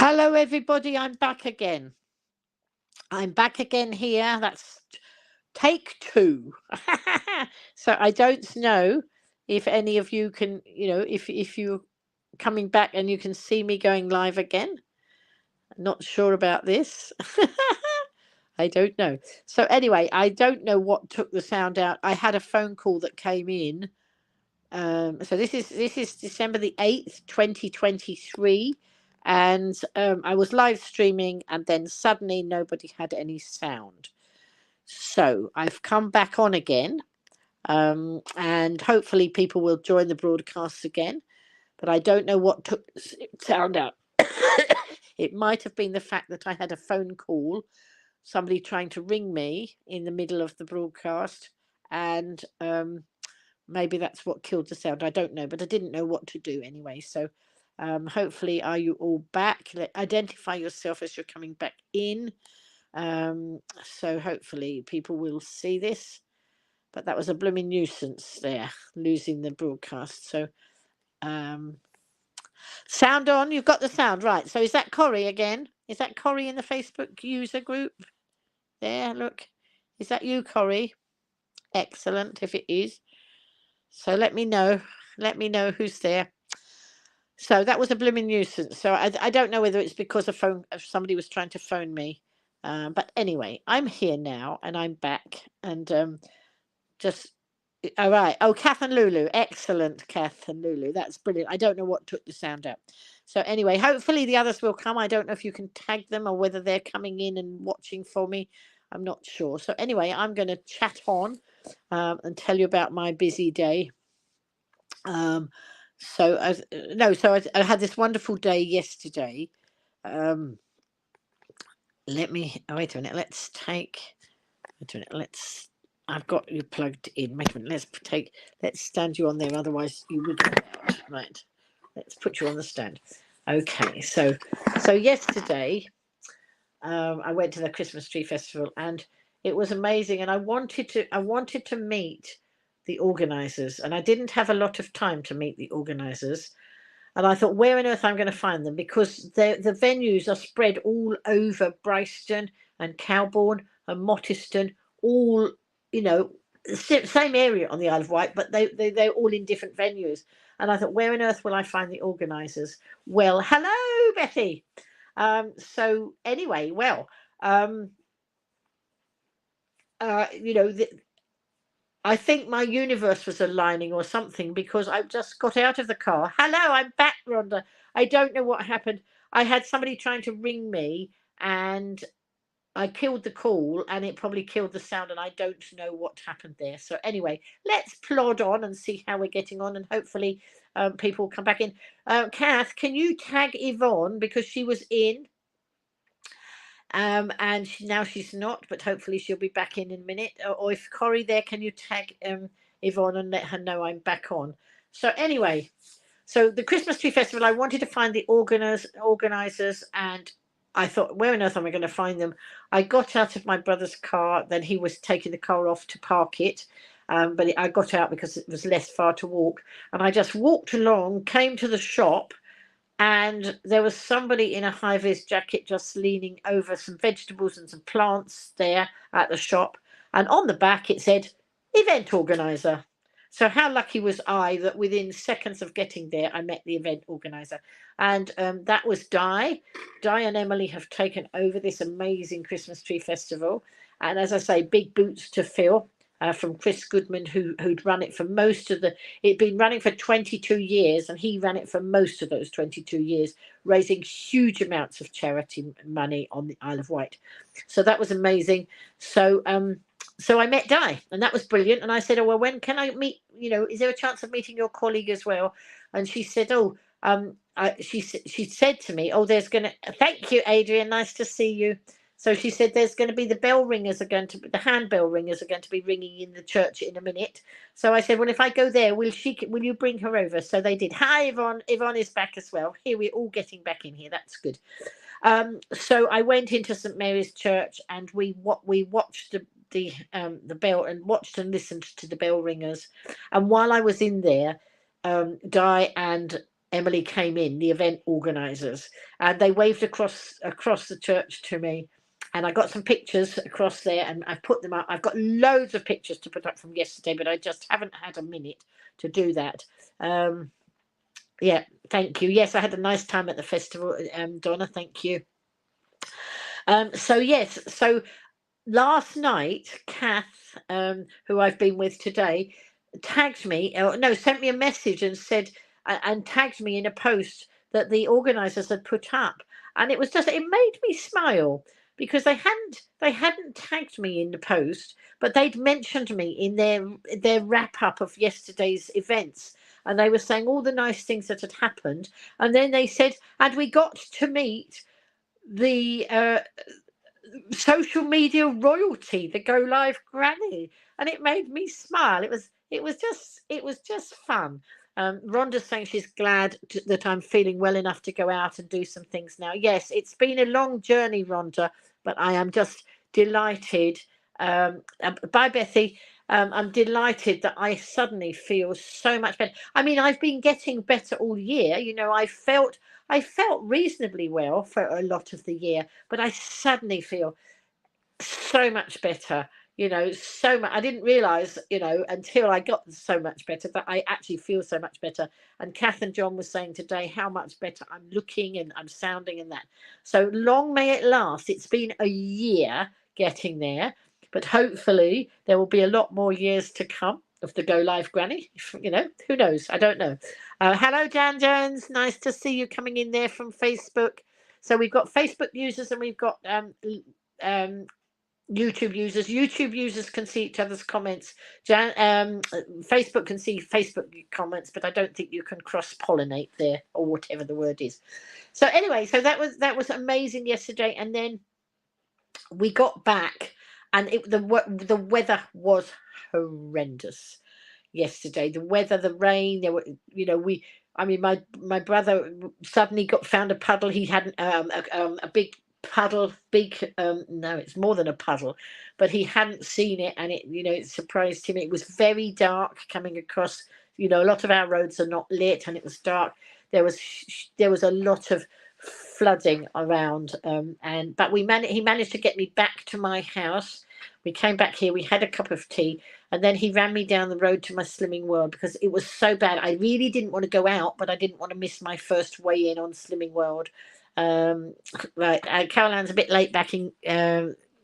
Hello, everybody. I'm back again. I'm back again here. That's take two. So I don't know if any of you can, if you're coming back and you can see me going live again. Not sure about this. I don't know. So anyway, I don't know what took the sound out. I had a phone call that came in. So this is December the 8th, 2023. And I was live streaming, and then suddenly nobody had any sound. So I've come back on again, and hopefully people will join the broadcasts again. But I don't know what took the sound out. It might have been the fact that I had a phone call, somebody trying to ring me in the middle of the broadcast, and maybe that's what killed the sound. I don't know, but I didn't know what to do anyway. So hopefully, are you all back? Identify yourself as you're coming back in. So hopefully people will see this. But that was a blooming nuisance there, losing the broadcast. So sound on. You've got the sound right. So is that Corrie again? Is that Corrie in the Facebook user group? There, look. Is that you, Corrie? Excellent, if it is. So let me know. Let me know who's there. So that was a blooming nuisance. So I don't know whether it's because if somebody was trying to phone me. But anyway, I'm here now and I'm back. And just, all right. Oh, Kath and Lulu. Excellent, Kath and Lulu. That's brilliant. I don't know what took the sound out. So anyway, hopefully the others will come. I don't know if you can tag them or whether they're coming in and watching for me. I'm not sure. So anyway, I'm going to chat on and tell you about my busy day. So I had this wonderful day yesterday. Wait a minute. I've got you plugged in. Wait a minute. Let's stand you on there. Otherwise you would go out. Right. Let's put you on the stand. Okay. So yesterday, I went to the Christmas tree festival and it was amazing. And I wanted to meet the organisers, and I didn't have a lot of time to meet the organisers. And I thought, where on earth I'm going to find them? Because the venues are spread all over Bryston and Cowbourne and Mottiston, all, same area on the Isle of Wight, but they're all in different venues. And I thought, where on earth will I find the organisers? Well, hello, Betty. So anyway, well, I think my universe was aligning or something, because I just got out of the car. Hello, I'm back, Rhonda. I don't know what happened. I had somebody trying to ring me and I killed the call, and it probably killed the sound, and I don't know what happened there. So anyway, let's plod on and see how we're getting on, and hopefully people will come back in. Kath, can you tag Yvonne, because she was in? And now she's not, but hopefully she'll be back in a minute. Or if Corrie there, can you tag Yvonne and let her know I'm back on? So anyway, so the Christmas Tree Festival, I wanted to find the organisers, and I thought, where on earth am I going to find them? I got out of my brother's car, then he was taking the car off to park it. But I got out because it was less far to walk. And I just walked along, came to the shop, and there was somebody in a high-vis jacket just leaning over some vegetables and some plants there at the shop. And on the back it said, event organizer. So how lucky was I that within seconds of getting there, I met the event organizer. And that was Di. Di and Emily have taken over this amazing Christmas tree festival. And as I say, big boots to fill. From Chris Goodman, who'd run it for it'd been running for 22 years, and he ran it for most of those 22 years, raising huge amounts of charity money on the Isle of Wight. So that was amazing. So I met Di, and that was brilliant. And I said, oh, well, when can I meet, is there a chance of meeting your colleague as well? And she said, she said to me, oh, thank you, Adrian, nice to see you. So she said, there's going to be the handbell ringers are going to be ringing in the church in a minute. So I said, well, if I go there, will you bring her over? So they did. Hi, Yvonne. Yvonne is back as well. Here, we're all getting back in here. That's good. So I went into St Mary's Church, and we watched the bell, and watched and listened to the bell ringers. And while I was in there, Di and Emily came in, the event organisers, and they waved across the church to me. And I got some pictures across there, and I've put them up. I've got loads of pictures to put up from yesterday, but I just haven't had a minute to do that. Yeah, thank you. Yes, I had a nice time at the festival, Donna. Thank you. So yes, so last night, Kath, who I've been with today, tagged me, or no, sent me a message and said, and tagged me in a post that the organisers had put up, and it was just, it made me smile because they hadn't tagged me in the post, but they'd mentioned me in their wrap up of yesterday's events, and they were saying all the nice things that had happened, and then they said, and we got to meet the social media royalty, the Go Live Granny, and it made me smile. It was just fun. Rhonda's saying she's glad that I'm feeling well enough to go out and do some things now. Yes, it's been a long journey, Rhonda, but I am just delighted. Bye, Bethy. I'm delighted that I suddenly feel so much better. I mean, I've been getting better all year. I felt reasonably well for a lot of the year, but I suddenly feel so much better. So much. I didn't realize, until I got so much better, that I actually feel so much better. And Kath and John was saying today how much better I'm looking and I'm sounding and that. So long may it last. It's been a year getting there, but hopefully there will be a lot more years to come of the Go Live Granny. Who knows? I don't know. Hello, Jan Jones. Nice to see you coming in there from Facebook. So we've got Facebook users and we've got YouTube users. YouTube users can see each other's comments. Facebook can see Facebook comments, but I don't think you can cross-pollinate there, or whatever the word is. So anyway, so that was amazing yesterday, and then we got back, and the weather was horrendous yesterday. The weather, the rain. There were, my brother suddenly found a puddle. He hadn't a big puddle, no, it's more than a puddle, but he hadn't seen it, and it surprised him. It was very dark coming across. A lot of our roads are not lit, and it was dark. There was a lot of flooding around, but he managed to get me back to my house. We came back here, we had a cup of tea, and then he ran me down the road to my Slimming World because it was so bad. I really didn't want to go out, but I didn't want to miss my first weigh in on Slimming World. Right, Caroline's a bit late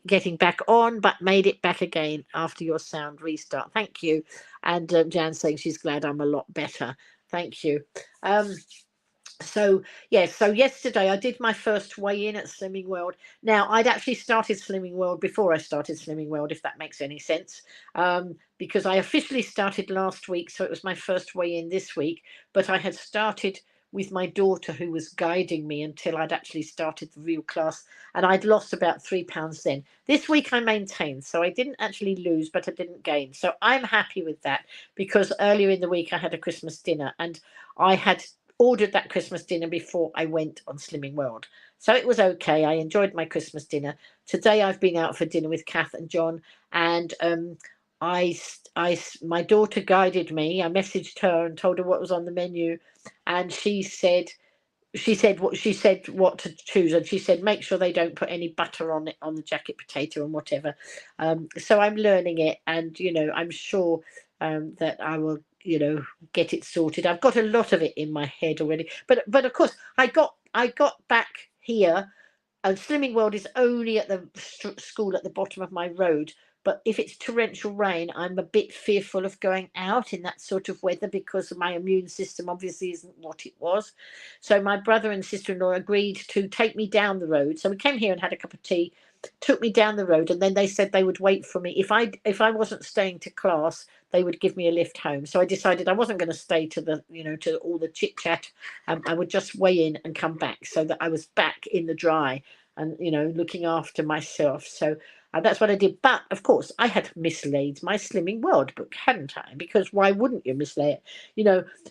getting back on, but made it back again after your sound restart. Thank you. And Jan's saying she's glad I'm a lot better. Thank you. So yesterday I did my first weigh-in at Slimming World. Now, I'd actually started Slimming World before I started Slimming World, if that makes any sense, because I officially started last week, so it was my first weigh-in this week, but I had started with my daughter, who was guiding me until I'd actually started the real class, and I'd lost about 3 pounds then. This week I maintained, so I didn't actually lose, but I didn't gain. So I'm happy with that, because earlier in the week I had a Christmas dinner, and I had ordered that Christmas dinner before I went on Slimming World. So it was okay. I enjoyed my Christmas dinner. Today I've been out for dinner with Kath and John, and my daughter guided me. I messaged her and told her what was on the menu, and she said what to choose, and she said make sure they don't put any butter on it, on the jacket potato and whatever. So I'm learning it, and I'm sure that I will get it sorted. I've got a lot of it in my head already, but of course I got back here, and Slimming World is only at the school at the bottom of my road. But if it's torrential rain, I'm a bit fearful of going out in that sort of weather, because my immune system obviously isn't what it was. So my brother and sister-in-law agreed to take me down the road. So we came here and had a cup of tea, took me down the road, and then they said they would wait for me. If I wasn't staying to class, they would give me a lift home. So I decided I wasn't going to stay to to all the chit chat. I would just weigh in and come back, so that I was back in the dry and looking after myself. So that's what I did. But of course, I had mislaid my Slimming World book, hadn't I? Because why wouldn't you mislay it?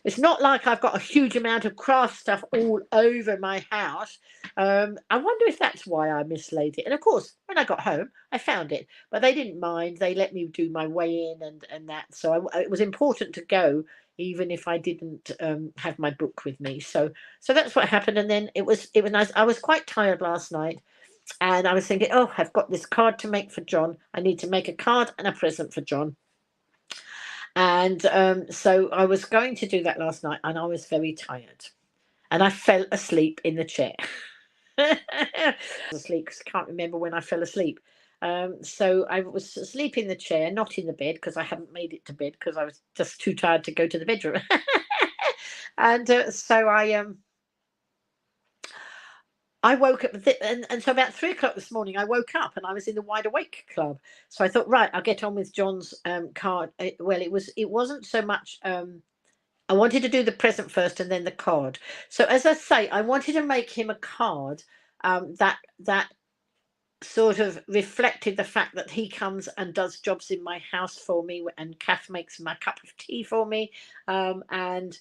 It's not like I've got a huge amount of craft stuff all over my house. I wonder if that's why I mislaid it. And of course, when I got home, I found it, but they didn't mind. They let me do my weigh in and that. So it was important to go even if I didn't have my book with me. So that's what happened. And then it was nice. I was quite tired last night, and I was thinking, oh, I've got this card to make for John. I need to make a card and a present for John. And so I was going to do that last night, and I was very tired, and I fell asleep in the chair. Asleep because I can't remember when I fell asleep. So I was asleep in the chair, not in the bed, because I hadn't made it to bed because I was just too tired to go to the bedroom. And so I woke up, and so about 3 o'clock this morning, I woke up and I was in the Wide Awake Club. So I thought, right, I'll get on with John's card. Well, it wasn't so much. I wanted to do the present first and then the card. So as I say, I wanted to make him a card that sort of reflected the fact that he comes and does jobs in my house for me, and Kath makes my cup of tea for me, and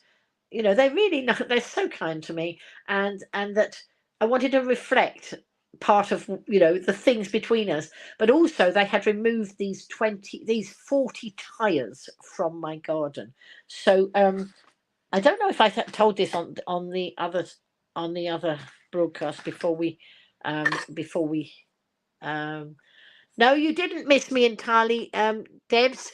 they really know, they're so kind to me, and that I wanted to reflect part of the things between us, but also they had removed these 40 tires from my garden. So I don't know if I told this on the other broadcast before we no, you didn't miss me entirely, Debs.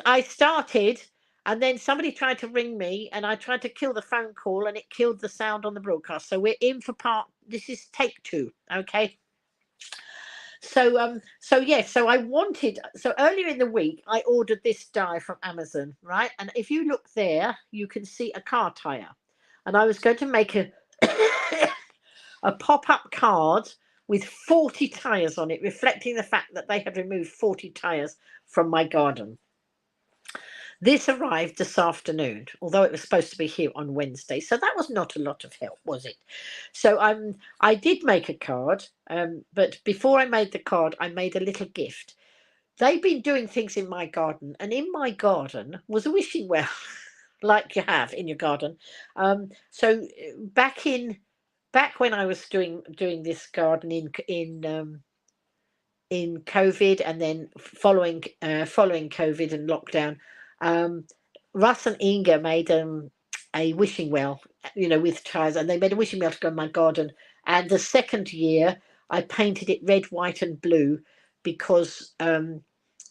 I started, and then somebody tried to ring me, and I tried to kill the phone call, and it killed the sound on the broadcast. So we're in for this is take 2, okay? So yes, so earlier in the week I ordered this die from Amazon, right? And if you look there, you can see a car tire, and I was going to make a a pop-up card with 40 tires on it, reflecting the fact that they had removed 40 tires from my garden. This arrived this afternoon, although it was supposed to be here on Wednesday. So that was not a lot of help, was it? So I did make a card, but before I made the card, I made a little gift. They've been doing things in my garden, and in my garden was a wishing well, like you have in your garden. So back when I was doing this garden in COVID, and then following COVID and lockdown, Russ and Inga made a wishing well, with tires, and they made a wishing well to go in my garden. And the second year, I painted it red, white, and blue because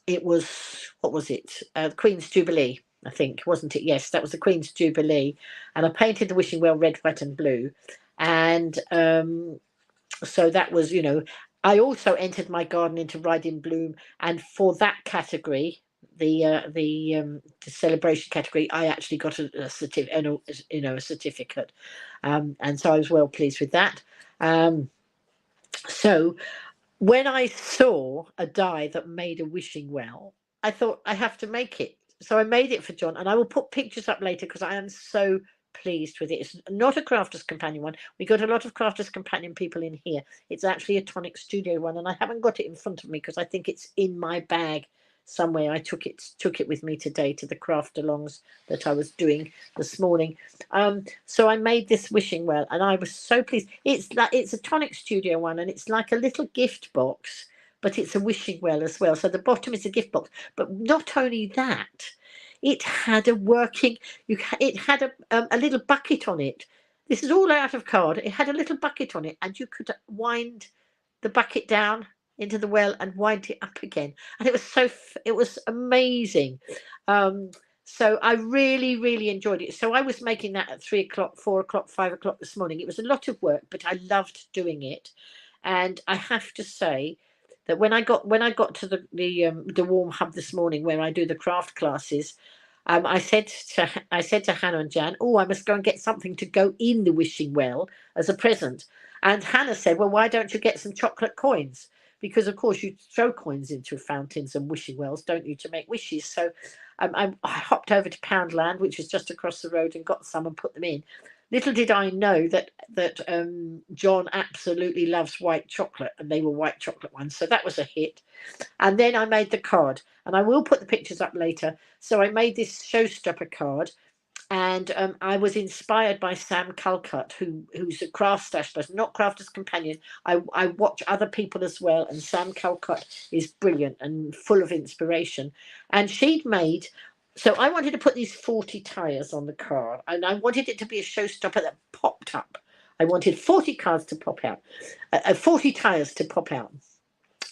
it was, what was it? Queen's Jubilee, I think, wasn't it? Yes, that was the Queen's Jubilee, and I painted the wishing well red, white, and blue, and so that was, I also entered my garden into Ride in Bloom, and for that category, the celebration category, I actually got a certificate, and so I was well pleased with that. So when I saw a die that made a wishing well, I thought I have to make it. So I made it for John, and I will put pictures up later because I am so pleased with it. It's not a Crafters Companion one. We got a lot of Crafters Companion people in here. It's actually a Tonic Studio one, and I haven't got it in front of me because I think it's in my bag somewhere. I took it with me today to the craft alongs that I was doing this morning. So I made this wishing well, and I was so pleased. It's a Tonic Studio one, and it's like a little gift box, but it's a wishing well as well. So the bottom is a gift box, but not only that, it had a working. It had a little bucket on it. This is all out of card. It had a little bucket on it, and you could wind the bucket down into the well and wind it up again, and it was amazing. So I really, really enjoyed it. So I was making that at 3 o'clock, 4 o'clock, 5 o'clock this morning. It was a lot of work, but I loved doing it. And I have to say that when I got to the warm hub this morning where I do the craft classes, I said to Hannah and Jan, oh, I must go and get something to go in the wishing well as a present. And Hannah said, well, why don't you get some chocolate coins? Because of course you throw coins into fountains and wishing wells, don't you, to make wishes? So I hopped over to Poundland, which is just across the road, and got some and put them in. Little did I know that John absolutely loves white chocolate, and they were white chocolate ones, so that was a hit. And then I made the card, and I will put the pictures up later. So I made this showstopper card, and I was inspired by Sam Calcutt, who's a craft stash person, not Crafters Companion. I watch other people as well, and Sam Calcutt is brilliant and full of inspiration. And she'd made So I wanted to put these 40 tyres on the card, and I wanted it to be a showstopper that popped up. I wanted 40 cars to pop out, 40 tyres to pop out.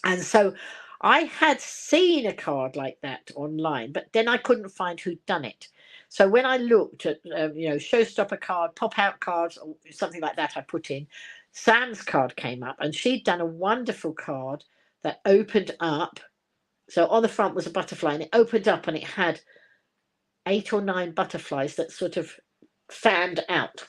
And so I had seen a card like that online, but then I couldn't find who'd done it. So when I looked at, showstopper card, pop out cards, or something like that, I put in, Sam's card came up, and she'd done a wonderful card that opened up. So on the front was a butterfly, and it opened up, and it had 8 or 9 butterflies that sort of fanned out.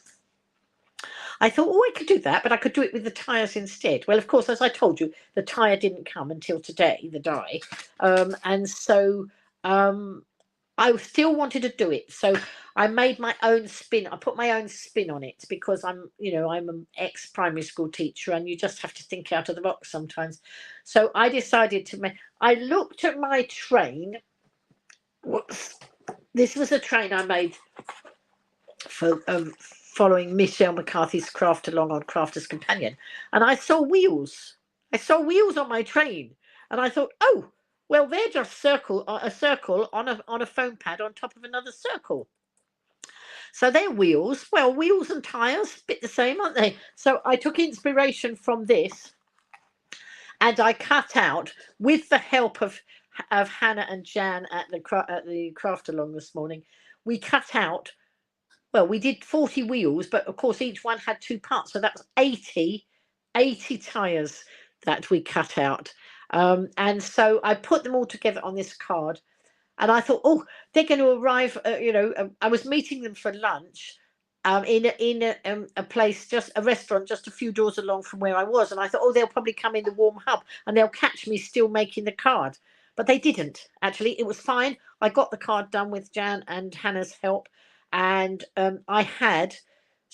I thought, oh, I could do that, but I could do it with the tyres instead. Well, of course, as I told you, the tyre didn't come until today, the die. And so I still wanted to do it. So I made my own spin. I put my own spin on it because I'm an ex-primary school teacher, and you just have to think out of the box sometimes. So I decided to I looked at my train. Whoops. This was a train I made for following Michelle McCarthy's Craft Along on Crafter's Companion, and I saw wheels. I saw wheels on my train, and I thought, oh, well, they're just a circle on a foam pad on top of another circle. So they're wheels. Well, wheels and tyres, a bit the same, aren't they? So I took inspiration from this, and I cut out, with the help of Hannah and Jan at the Craft Along this morning, we cut out. Well, we did 40 wheels, but of course each one had 2 parts, so that was 80 tyres that we cut out. And so I put them all together on this card, and I thought, oh, they're going to arrive. I was meeting them for lunch in a place, just a restaurant, just a few doors along from where I was, and I thought, oh, they'll probably come in the warm hub and they'll catch me still making the card. But they didn't. Actually, it was fine. I got the card done with Jan and Hannah's help, and I had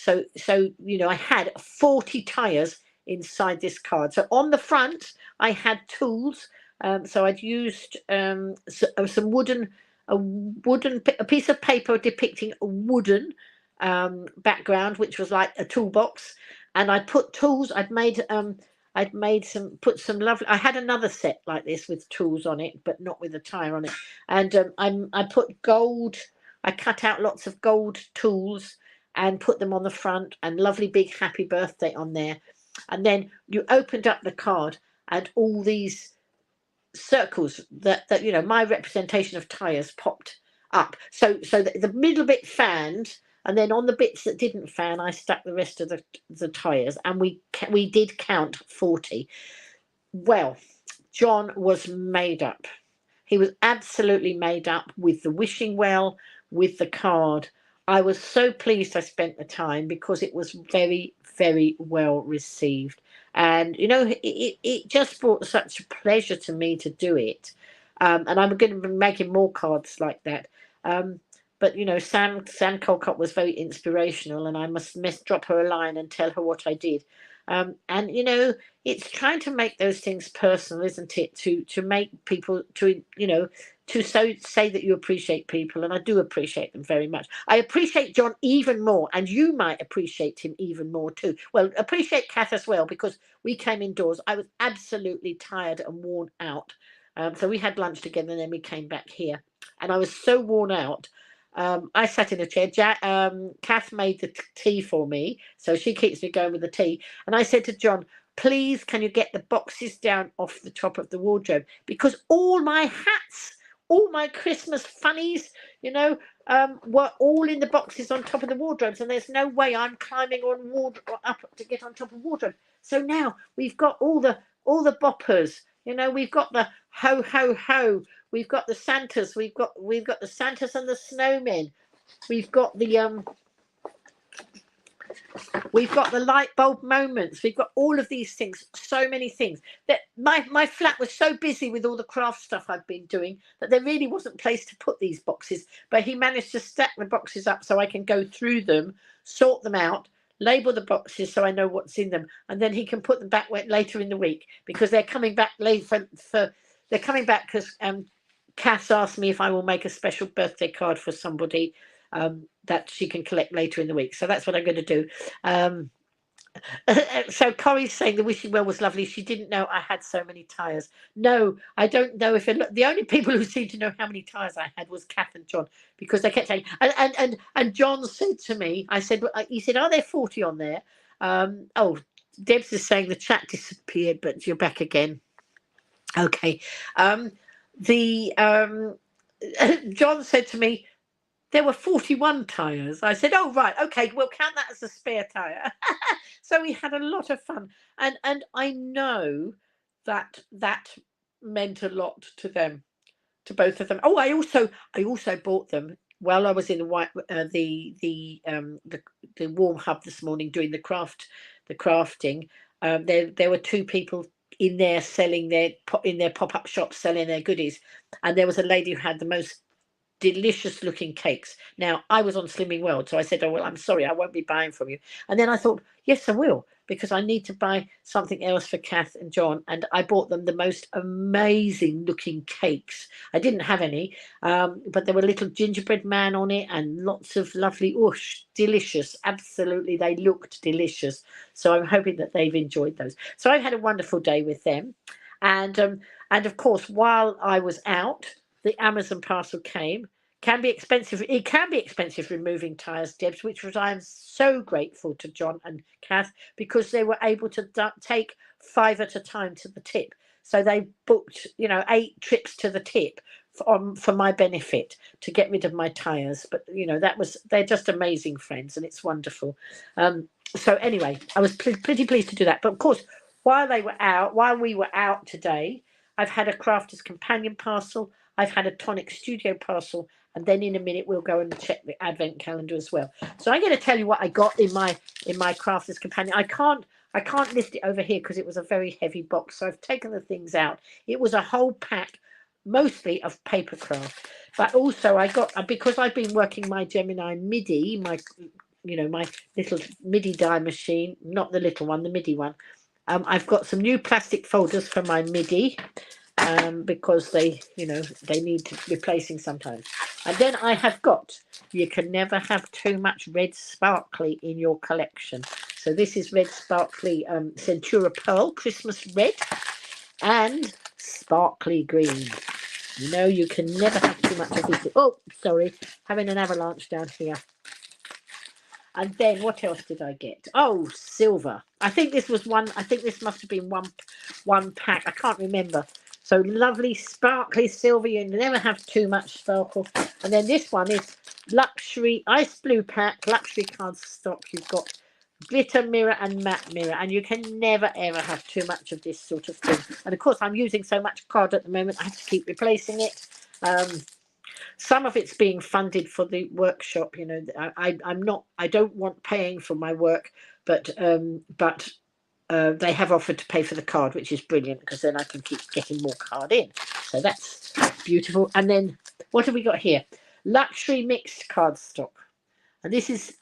I had 40 tyres inside this card. So on the front I had tools. So I'd used some wooden a piece of paper depicting a wooden background, which was like a toolbox, and I'd put tools. I'd made some lovely. I had another set like this with tools on it, but not with a tyre on it. And I put gold. I cut out lots of gold tools and put them on the front, and lovely big happy birthday on there. And then you opened up the card, and all these circles that my representation of tyres popped up. So the middle bit fanned, and then on the bits that didn't fan, I stuck the rest of the tyres, and we did count 40. Well, John was made up. He was absolutely made up with the wishing well, with the card. I was so pleased I spent the time, because it was very, very well received. And, it just brought such a pleasure to me to do it. And I'm going to be making more cards like that. But, Sam Colcott was very inspirational, and I must drop her a line and tell her what I did. And, it's trying to make those things personal, isn't it? To make people, to say that you appreciate people, and I do appreciate them very much. I appreciate John even more, and you might appreciate him even more too. Well, appreciate Kath as well, because we came indoors. I was absolutely tired and worn out. So we had lunch together, and then we came back here, and I was so worn out. I sat in a chair. Kath made the tea for me, so she keeps me going with the tea. And I said to John, please, can you get the boxes down off the top of the wardrobe? Because all my hats, all my Christmas funnies, were all in the boxes on top of the wardrobes, and there's no way I'm climbing up to get on top of wardrobe. So now we've got all the boppers. We've got the ho ho ho. We've got the Santas. We've got the Santas and the snowmen. We've got the light bulb moments. We've got all of these things, so many things. That my flat was so busy with all the craft stuff I've been doing that there really wasn't place to put these boxes. But he managed to stack the boxes up so I can go through them, sort them out, label the boxes so I know what's in them, and then he can put them back later in the week, because they're coming back later they're coming back because Cass asked me if I will make a special birthday card for somebody that she can collect later in the week. So that's what I'm going to do. So Corrie's saying the wishing well was lovely. She didn't know I had so many tyres. No, I don't know if the only people who seemed to know how many tyres I had was Kath and John, because they kept saying, and John said to me, I said, he said, are there 40 on there? Oh, Debs is saying the chat disappeared, but you're back again. Okay. The John said to me, there were 41 tyres. I said, oh, right, okay, we'll count that as a spare tyre. So we had a lot of fun. And I know that meant a lot to them, to both of them. Oh, I also bought them while I was in the warm hub this morning doing the crafting. There were two people in there selling in their pop-up shops selling their goodies, and there was a lady who had the most delicious looking cakes. Now, I was on Slimming World, so I said, oh, well, I'm sorry, I won't be buying from you. And then I thought, yes, I will, because I need to buy something else for Kath and John. And I bought them the most amazing looking cakes. I didn't have any, but there were a little gingerbread man on it and lots of lovely, delicious. Absolutely, they looked delicious. So I'm hoping that they've enjoyed those. So I've had a wonderful day with them. And of course, while I was out, the Amazon parcel came. Can be expensive. It can be expensive removing tyres, Debs, which was I am so grateful to John and Kath, because they were able to take 5 at a time to the tip. So they booked, 8 trips to the tip for my benefit to get rid of my tyres. But they're just amazing friends, and it's wonderful. So anyway, I was pretty pleased to do that. But of course, while we were out today, I've had a Crafter's Companion parcel. I've had a Tonic Studio parcel, and then in a minute we'll go and check the advent calendar as well. So I'm going to tell you what I got in my Crafter's Companion. I can't lift it over here because it was a very heavy box, so I've taken the things out. It was a whole pack, mostly of paper craft, but also I got, because I've been working my Gemini MIDI, my little MIDI die machine, not the little one, the MIDI one. I've got some new plastic folders for my MIDI. Because they need replacing sometimes. And then I have got, you can never have too much red sparkly in your collection. So this is red sparkly Centura Pearl Christmas red and sparkly green. You can never have too much of this. Oh, sorry, having an avalanche down here. And then what else did I get? Oh, silver. I think this was one. I think this must have been one pack. I can't remember. So lovely, sparkly silver. You never have too much sparkle. And then this one is luxury ice blue pack, luxury cardstock. You've got glitter mirror and matte mirror, and you can never ever have too much of this sort of thing. And of course, I'm using so much card at the moment, I have to keep replacing it. Some of it's being funded for the workshop. I don't want paying for my work, but they have offered to pay for the card, which is brilliant, because then I can keep getting more card in. So that's beautiful. And then what have we got here? Luxury mixed cardstock. And this is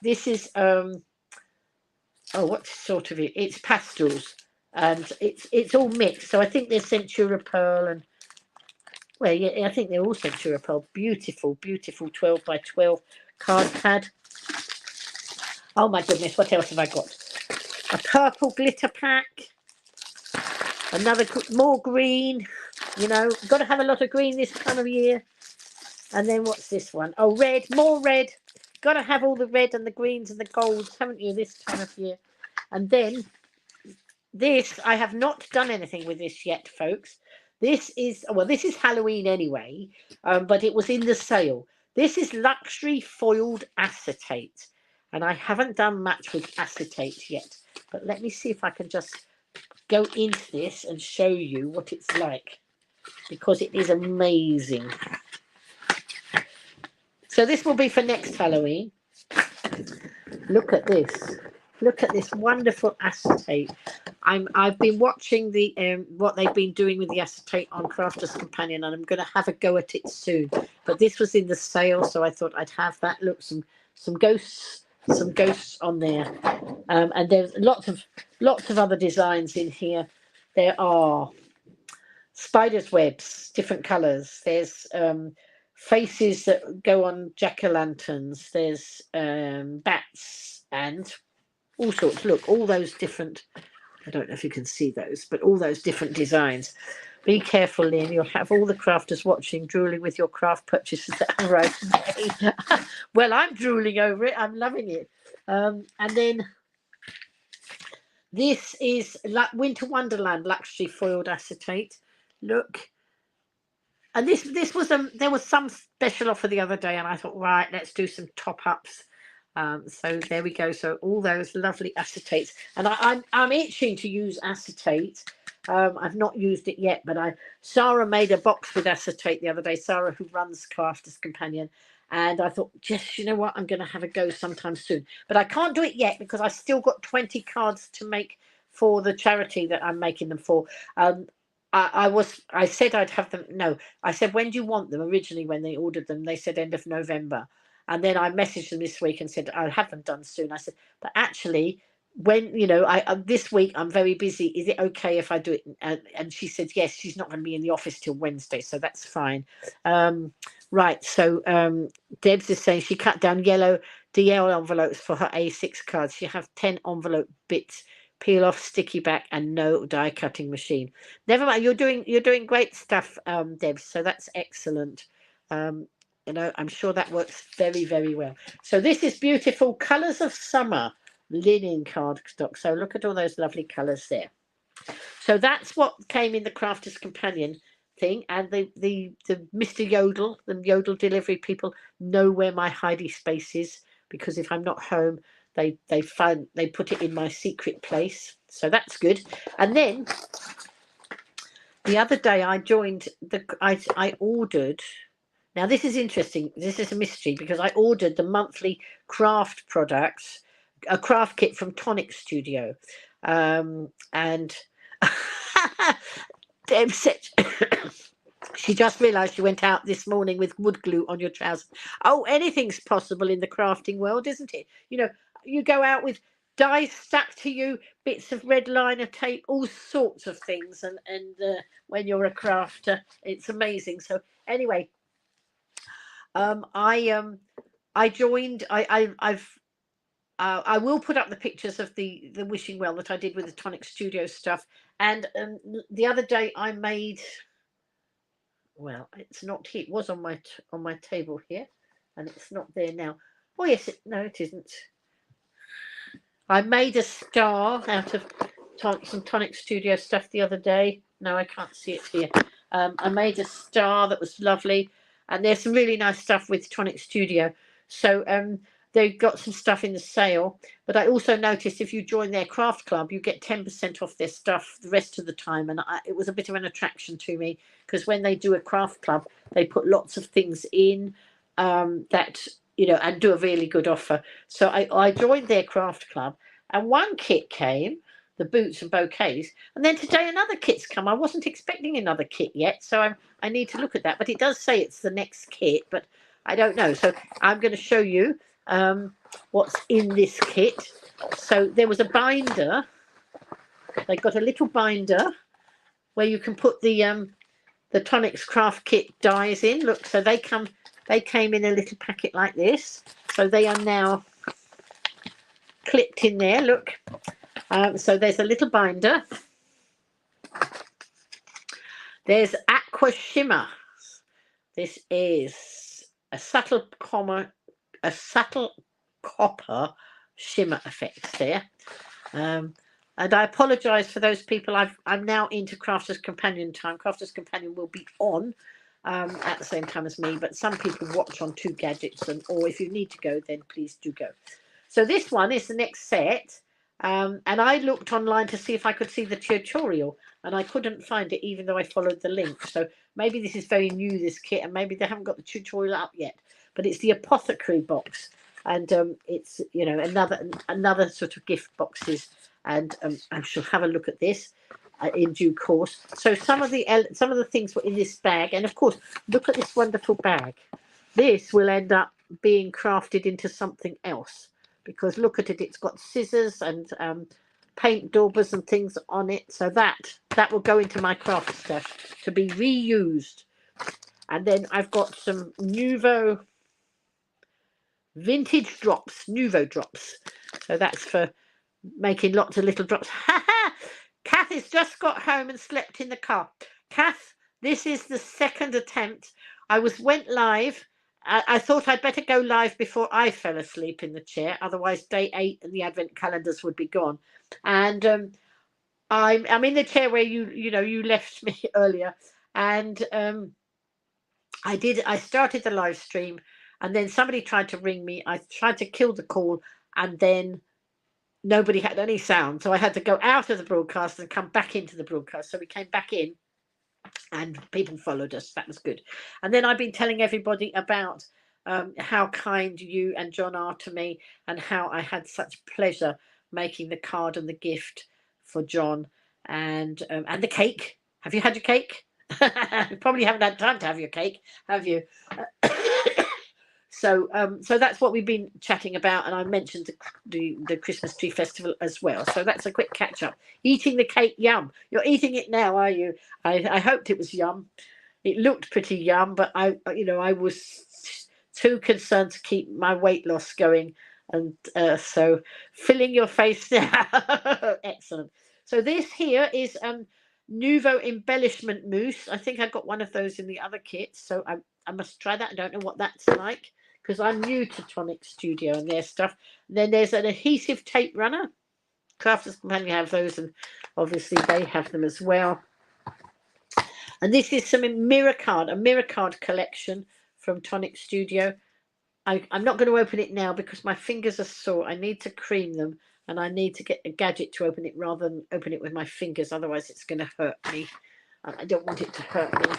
what sort of it? It's pastels, and it's all mixed. So I think there's Centura Pearl and, well, yeah, I think they're all Centura Pearl. Beautiful, beautiful 12 by 12 card pad. Oh my goodness, what else have I got? A purple glitter pack. Another more green. Got to have a lot of green this time of year. And then what's this one? Oh, red, more red. Got to have all the red and the greens and the golds, haven't you, this time of year? And then this, I have not done anything with this yet, folks. This is Halloween anyway, but it was in the sale. This is luxury foiled acetate, and I haven't done much with acetate yet. But let me see if I can just go into this and show you what it's like, because it is amazing. So this will be for next Halloween. Look at this. Look at this wonderful acetate. I've been watching the what they've been doing with the acetate on Crafter's Companion, and I'm going to have a go at it soon. But this was in the sale, so I thought I'd have that. Look, some ghosts on there, and there's lots of other designs in here. There are spiders' webs, different colours. There's faces that go on jack-o'-lanterns. There's bats and all sorts. Look, all those different, I don't know if you can see those, but all those different designs. Be careful, Lynn. You'll have all the crafters watching, drooling with your craft purchases that arrive today. Well, I'm drooling over it. I'm loving it. And then this is Winter Wonderland luxury foiled acetate. Look. And this was there was some special offer the other day, and I thought, right, let's do some top ups. So there we go. So all those lovely acetates, and I'm itching to use acetate. I've not used it yet, but Sarah made a box with acetate the other day. Sarah, who runs Crafters Companion, and I thought, just you know what, I'm going to have a go sometime soon. But I can't do it yet because I still got 20 cards to make for the charity that I'm making them for. I said I'd have them. No, I said, when do you want them? Originally, when they ordered them, they said end of November. And then I messaged them this week and said, I'll have them done soon. I said, but actually, when, this week I'm very busy. Is it okay if I do it? And she said, yes, she's not going to be in the office till Wednesday. So that's fine. Right. So Debs is saying she cut down yellow DL envelopes for her A6 cards. She have 10 envelope bits. Peel off, sticky back, and no die cutting machine. Never mind, you're doing great stuff, Debs. So that's excellent. I'm sure that works very, very well. So this is beautiful Colours of Summer linen cardstock. So look at all those lovely colours there. So that's what came in the Crafters Companion thing, and the Mr. Yodel, the Yodel delivery people know where my hidey space is, because if I'm not home, they put it in my secret place. So that's good. And then the other day I ordered. Now this is interesting. This is a mystery because I ordered the monthly craft products, a craft kit from Tonic Studio, and Deb said she just realised she went out this morning with wood glue on your trousers. Oh, anything's possible in the crafting world, isn't it? You go out with dies stuck to you, bits of red liner tape, all sorts of things, and when you're a crafter, it's amazing. So anyway, I joined. I will put up the pictures of the wishing well that I did with the Tonic Studio stuff. And the other day I made. Well, it's not here. It was on my table here, and it's not there now. Oh yes, no, it isn't. I made a star out of some Tonic Studio stuff the other day. No, I can't see it here. I made a star that was lovely, and there's some really nice stuff with Tonic Studio. So they've got some stuff in the sale. But I also noticed if you join their craft club, you get 10% off their stuff the rest of the time. And it was a bit of an attraction to me, because when they do a craft club, they put lots of things in that, and do a really good offer. So I joined their craft club, and one kit came, the boots and bouquets, and then today another kit's come. I wasn't expecting another kit yet, so I need to look at that. But it does say it's the next kit, but I don't know. So I'm going to show you what's in this kit. So there was a binder. They got a little binder where you can put the Tonics craft kit dies in. Look, so they came in a little packet like this. So they are now clipped in there. Look. So there's a little binder. There's Aqua Shimmer. This is a subtle copper shimmer effect there. And I apologise for those people. I'm now into Crafters Companion time. Crafters Companion will be on at the same time as me, but some people watch on Two Gadgets, or if you need to go, then please do go. So this one is the next set. And I looked online to see if I could see the tutorial, and I couldn't find it, even though I followed the link. So maybe this is very new, this kit, and maybe they haven't got the tutorial up yet. But it's the apothecary box, and it's another sort of gift boxes. And I shall have a look at this in due course. So some of the things were in this bag, and of course, look at this wonderful bag. This will end up being crafted into something else. Because look at it, it's got scissors and paint daubers and things on it. So that will go into my craft stuff to be reused. And then I've got some Nuvo vintage drops, Nuvo drops. So that's for making lots of little drops. Ha ha! Kath has just got home and slept in the car. Kath, this is the second attempt. Went live. I thought I'd better go live before I fell asleep in the chair. Otherwise, day 8 and the advent calendars would be gone. And I'm in the chair where you left me earlier, and I started the live stream, and then somebody tried to ring me. I tried to kill the call, and then nobody had any sound, so I had to go out of the broadcast and come back into the broadcast. So we came back in, and people followed us. That was good. And then I've been telling everybody about how kind you and John are to me, and how I had such pleasure making the card and the gift for John, and the cake. Have you had your cake? You probably haven't had time to have your cake, have you? So that's what we've been chatting about, and I mentioned the Christmas tree festival as well. So that's a quick catch up. Eating the cake, yum. You're eating it now, are you? I hoped it was yum. It looked pretty yum, but I was too concerned to keep my weight loss going, and so filling your face now. Excellent. So this here is Nouveau embellishment mousse. I think I got one of those in the other kits, so I must try that. I don't know what that's like, because I'm new to Tonic Studio and their stuff. And then there's an adhesive tape runner. Crafters Companion have those, and obviously they have them as well. And this is a mirror card collection from Tonic Studio. I'm not going to open it now because my fingers are sore. I need to cream them, and I need to get a gadget to open it rather than open it with my fingers. Otherwise, it's going to hurt me. I don't want it to hurt me.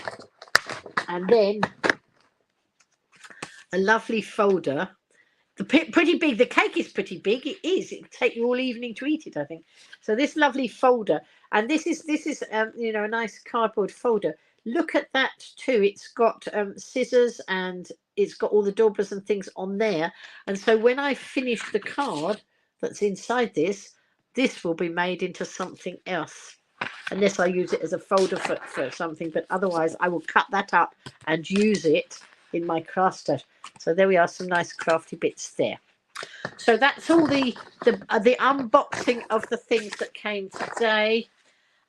And then a lovely folder. Pretty big. The cake is pretty big. It is. It'll take you all evening to eat it, I think. So this lovely folder, and this is a nice cardboard folder. Look at that too. It's got scissors, and it's got all the daubers and things on there. And so when I finish the card that's inside this will be made into something else, unless I use it as a folder for something. But otherwise, I will cut that up and use it in my craft stash. So there we are, some nice crafty bits there. So that's all the unboxing of the things that came today.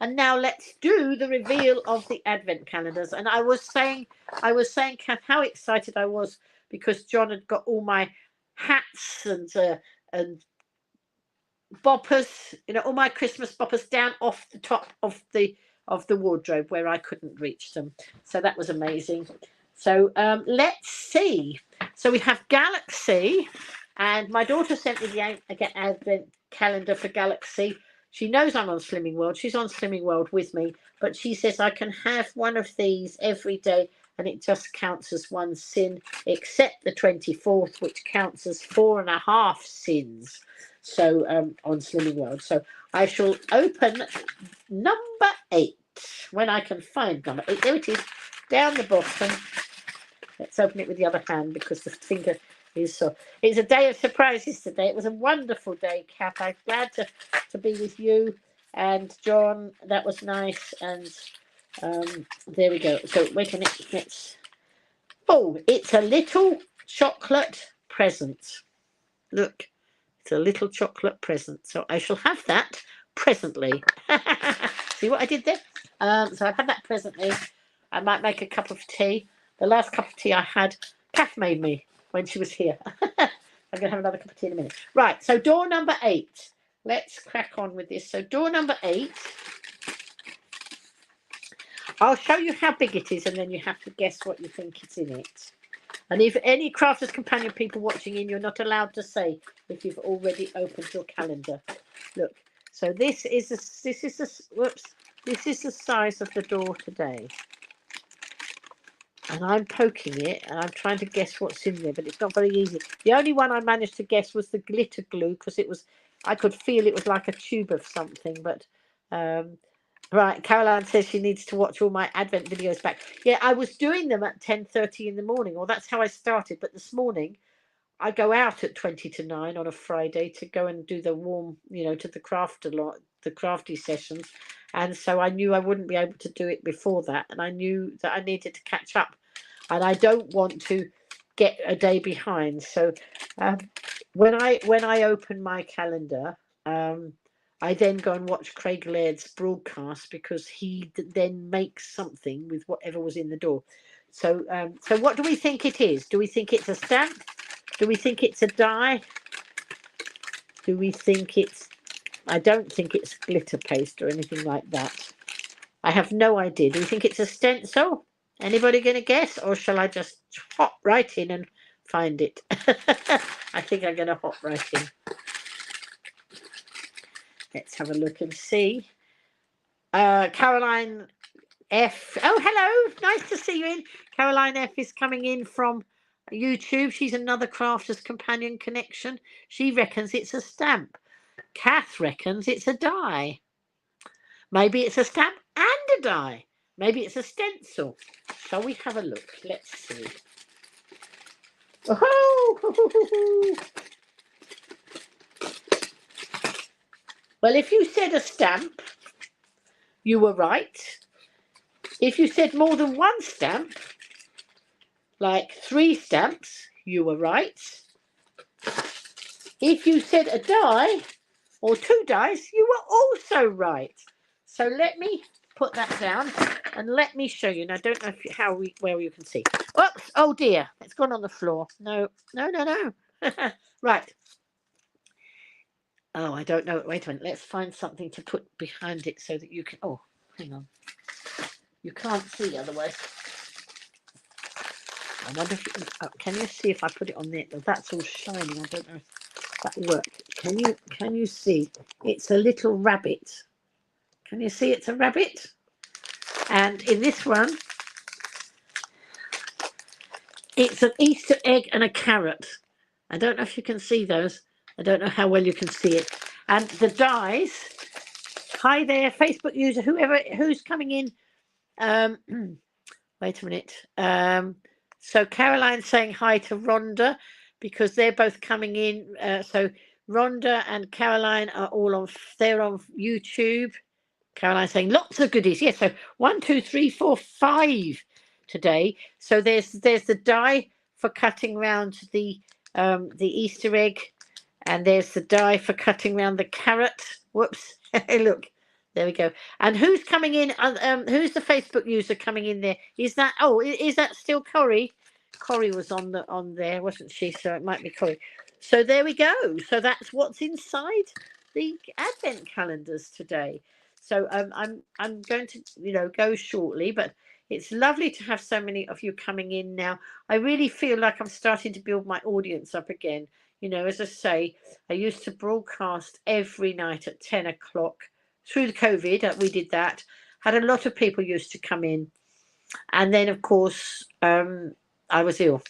And now let's do the reveal of the advent calendars. And I was saying, Kath, how excited I was because John had got all my hats and boppers, all my Christmas boppers down off the top of the wardrobe where I couldn't reach them. So that was amazing. So let's see. So we have Galaxy, and my daughter sent me the advent calendar for Galaxy. She knows I'm on Slimming World. She's on Slimming World with me, but she says I can have one of these every day, and it just counts as one sin, except the 24th, which counts as 4.5 sins. So on Slimming World. So I shall open number 8 when I can find number 8. There it is, down the bottom. Let's open it with the other hand because the finger is so. It's a day of surprises today. It was a wonderful day, Kath. I'm glad to be with you and John. That was nice. And there we go. So wait a minute. It's a little chocolate present. Look, it's a little chocolate present. So I shall have that presently. See what I did there? So I've had that presently. I might make a cup of tea. The last cup of tea I had, Kath made me when she was here. I'm going to have another cup of tea in a minute. Right, so door number 8. Let's crack on with this. So door number 8. I'll show you how big it is, and then you have to guess what you think is in it. And if any Crafters Companion people watching in, you're not allowed to say if you've already opened your calendar. Look, so this is the size of the door today. And I'm poking it, and I'm trying to guess what's in there, but it's not very easy. The only one I managed to guess was the glitter glue, because I could feel it was like a tube of something. But right, Caroline says she needs to watch all my Advent videos back. Yeah, I was doing them at 10:30 in the morning, or that's how I started. But this morning, I go out at 20 to 9 on a Friday to go and do the warm, to the crafty sessions. And so I knew I wouldn't be able to do it before that. And I knew that I needed to catch up. And I don't want to get a day behind. So when I open my calendar, I then go and watch Craig Laird's broadcast because he then makes something with whatever was in the door. So, so what do we think it is? Do we think it's a stamp? Do we think it's a die? Do we think it's... I don't think it's glitter paste or anything like that. I have no idea. Do we think it's a stencil? Anybody going to guess? Or shall I just hop right in and find it? I think I'm going to hop right in. Let's have a look and see. Caroline F. Oh, hello. Nice to see you in. Caroline F is coming in from YouTube. She's another Crafters Companion connection. She reckons it's a stamp. Kath reckons it's a die. Maybe it's a stamp and a die. Maybe it's a stencil. Shall we have a look? Let's see. Oh! Well, if you said a stamp, you were right. If you said more than one stamp, like 3 stamps, you were right. If you said a die or 2 dies, you were also right. So let me put that down and let me show you. And I don't know if where you can see. Oops! Oh dear, it's gone on the floor. No. Right. Oh, I don't know. Wait a minute. Let's find something to put behind it so that you can... Oh, hang on. You can't see otherwise. I wonder if you can you see if I put it on there? Oh, that's all shining. I don't know if that worked. Can you see? It's a little rabbit. Can you see it's a rabbit? And in this one, it's an Easter egg and a carrot. I don't know if you can see those. I don't know how well you can see it. And the dies. Hi there, Facebook user, who's coming in. Wait a minute. So Caroline's saying hi to Rhonda because they're both coming in. So Rhonda and Caroline are all they're on YouTube. Caroline saying lots of goodies. Yes, so 1, 2, 3, 4, 5 today. So there's the die for cutting round the Easter egg, and there's the die for cutting round the carrot. Whoops! Look, there we go. And who's coming in? Who's the Facebook user coming in there? Is that still Corrie? Corrie was on there, wasn't she? So it might be Corrie. So there we go. So that's what's inside the advent calendars today. So I'm going to go shortly, but it's lovely to have so many of you coming in now. I really feel like I'm starting to build my audience up again. As I say, I used to broadcast every night at 10 o'clock. Through the COVID, we did that. Had a lot of people used to come in. And then, of course, I was ill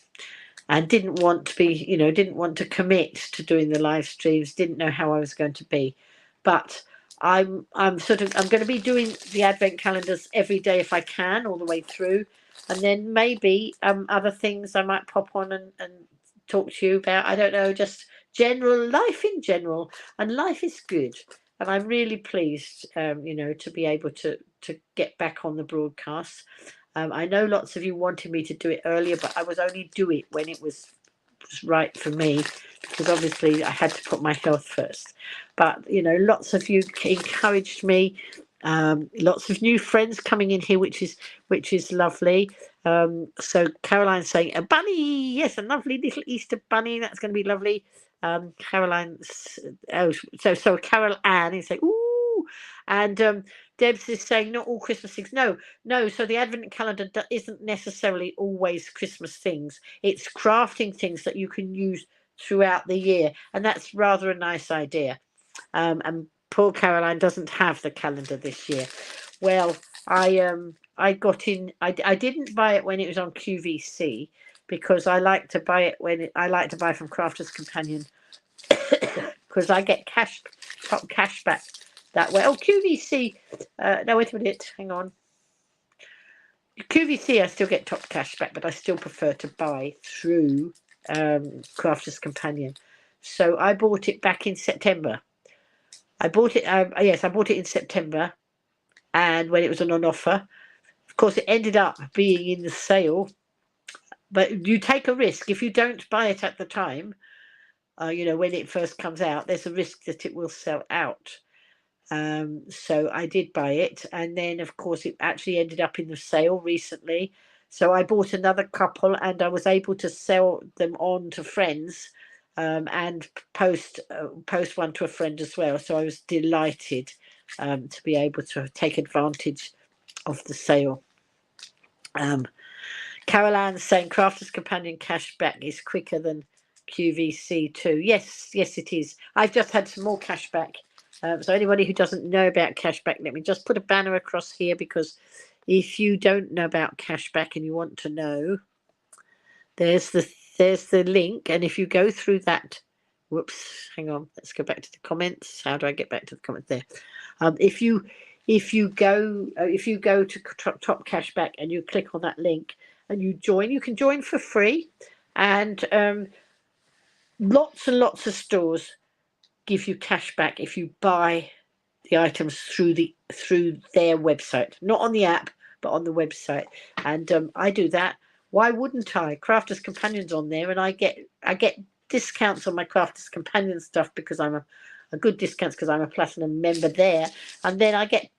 and didn't want to commit to doing the live streams, didn't know how I was going to be. But I'm going to be doing the advent calendars every day if I can, all the way through. And then maybe other things I might pop on and talk to you about. I don't know, just general life in general. And life is good. And I'm really pleased, to be able to get back on the broadcast. I know lots of you wanted me to do it earlier, but I was only do it when it was right for me, because obviously I had to put my health first. But lots of you encouraged me. Lots of new friends coming in here, which is lovely. So Caroline's saying a bunny, yes, a lovely little Easter bunny. That's going to be lovely. Caroline's so Carol Ann is saying ooh, and Debs is saying not all Christmas things. No. So the Advent calendar isn't necessarily always Christmas things. It's crafting things that you can use throughout the year, and that's rather a nice idea. And poor Caroline doesn't have the calendar this year. Well, I got in. I didn't buy it when it was on QVC because I like to buy it I like to buy from Crafters Companion because I get top cash back that way. Oh, QVC. No, wait a minute. Hang on. QVC, I still get top cash back, but I still prefer to buy through Crafters Companion. So I bought it back in September. I bought it. Yes, I bought it in September, and when it was on offer, of course, it ended up being in the sale. But you take a risk if you don't buy it at the time. you know, when it first comes out, there's a risk that it will sell out. So I did buy it, and then of course it actually ended up in the sale recently. So I bought another couple, and I was able to sell them on to friends, and post one to a friend as well. So I was delighted to be able to take advantage of the sale. Carol Ann's saying Crafter's Companion cashback is quicker than QVC too. Yes, yes, it is. I've just had some more cashback. So anybody who doesn't know about cashback, let me just put a banner across here, because if you don't know about cashback and you want to know, there's the link, and if you go through that, whoops, hang on, let's go back to the comments. How do I get back to the comments there? If you go to Top Cashback and you click on that link and you join, you can join for free, and lots and lots of stores give you cash back if you buy the items through their website, not on the app but on the website. And I do that. Why wouldn't I? Crafters Companions on there, and I get discounts on my Crafters Companion stuff because I'm a good discounts because I'm a platinum member there, and then I get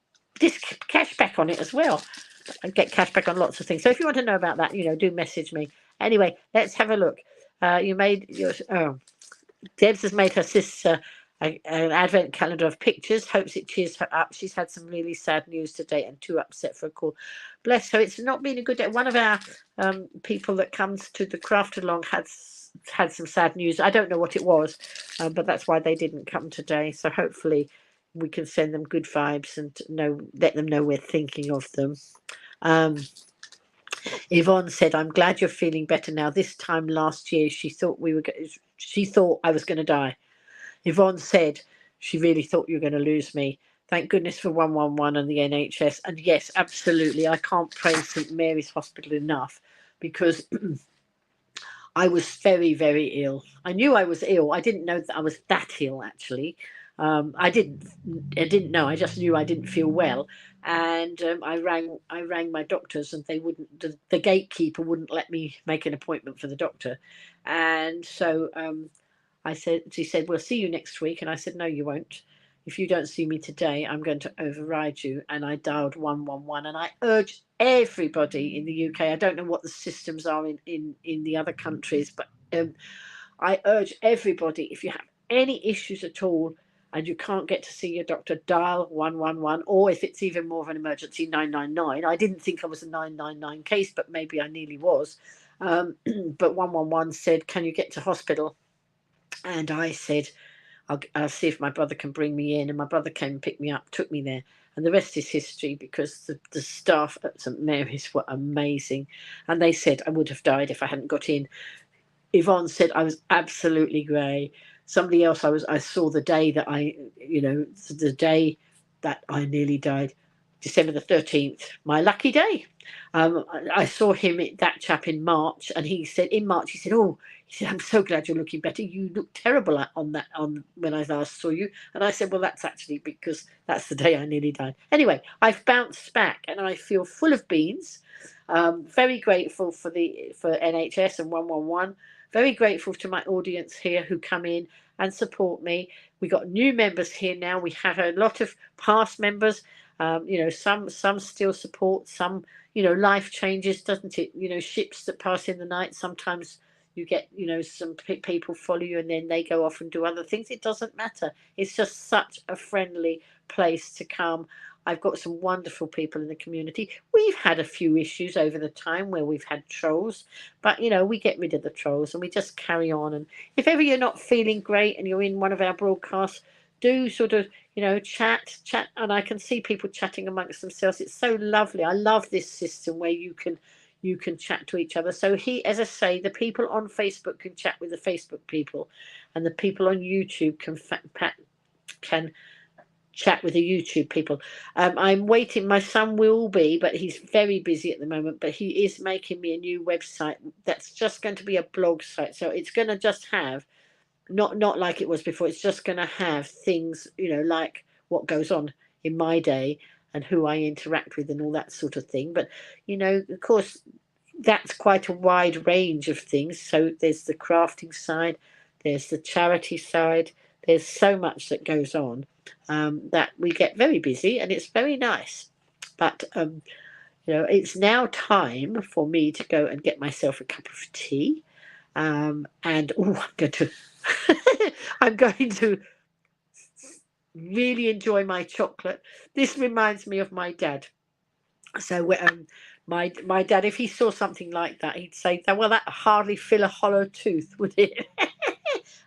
this cash back on it as well. I get cash back on lots of things. So if you want to know about that, you know, do message me. Anyway, let's have a look. You made your Debs has made her sister an advent calendar of pictures. Hopes it cheers her up. She's had some really sad news today and too upset for a call. Bless her. It's not been a good day. One of our people that comes to the craft along had some sad news. I don't know what it was, but that's why they didn't come today. So hopefully we can send them good vibes and let them know we're thinking of them. Yvonne said, "I'm glad you're feeling better now. This time last year, she thought I was going to die." Yvonne said she really thought you were going to lose me. Thank goodness for 111 and the NHS. And yes, absolutely, I can't praise St Mary's Hospital enough, because I was very, very ill. I knew I was ill. I didn't know that I was that ill, actually. I didn't know. I just knew I didn't feel well, and I rang my doctors, and they wouldn't. The gatekeeper wouldn't let me make an appointment for the doctor, and so she said, "We'll see you next week," and I said, "No, you won't. If you don't see me today, I'm going to override you." And I dialed 111, and I urge everybody in the UK. I don't know what the systems are in the other countries, but I urge everybody, if you have any issues at all and you can't get to see your doctor, dial 111, or if it's even more of an emergency, 999. I didn't think I was a 999 case, but maybe I nearly was. But 111 said, "Can you get to hospital?" And I said, I'll see if my brother can bring me in. And my brother came and picked me up, took me there. And the rest is history, because the staff at St Mary's were amazing. And they said I would have died if I hadn't got in. Yvonne said I was absolutely grey. Somebody else I saw the day that the day that I nearly died, December the 13th, my lucky day. I saw him, that chap, in March, and he said, "Oh," he said, "I'm so glad you're looking better. You look terrible on when I last saw you." And I said, "Well, that's actually because that's the day I nearly died." Anyway, I've bounced back, and I feel full of beans. Very grateful for NHS and 111. Very grateful to my audience here who come in and support me. We got new members here now. We have a lot of past members. Some still support. Some, life changes, doesn't it? Ships that pass in the night. Sometimes you get, some people follow you and then they go off and do other things. It doesn't matter. It's just such a friendly place to come. I've got some wonderful people in the community. We've had a few issues over the time where we've had trolls, but we get rid of the trolls and we just carry on. And if ever you're not feeling great and you're in one of our broadcasts, do sort of chat, and I can see people chatting amongst themselves. It's so lovely. I love this system where you can chat to each other. So as I say, the people on Facebook can chat with the Facebook people, and the people on YouTube can chat with the YouTube people. I'm waiting. My son will be, but he's very busy at the moment. But he is making me a new website that's just going to be a blog site. So it's going to just have not like it was before. It's just going to have things, like what goes on in my day and who I interact with and all that sort of thing. But of course, that's quite a wide range of things. So there's the crafting side, there's the charity side. There's so much that goes on that we get very busy, and it's very nice. But it's now time for me to go and get myself a cup of tea. And I'm going to really enjoy my chocolate. This reminds me of my dad. So my dad, if he saw something like that, he'd say, "Well, that hardly fill a hollow tooth, would it?"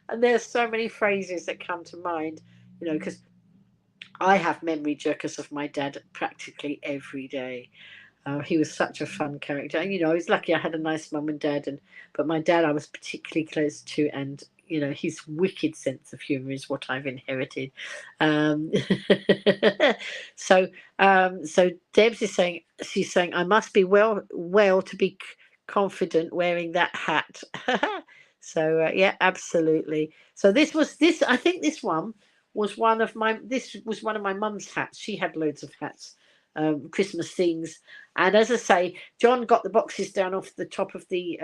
And there's so many phrases that come to mind, because I have memory jerkers of my dad practically every day. He was such a fun character, and I was lucky I had a nice mum and dad, but my dad I was particularly close to, and his wicked sense of humour is what I've inherited. Um, so so Debs is saying, she's saying, I must be well to be confident wearing that hat. So yeah, absolutely. So this I think this one was one of my mum's hats. She had loads of hats, Christmas things. And as I say, John got the boxes down off the top of the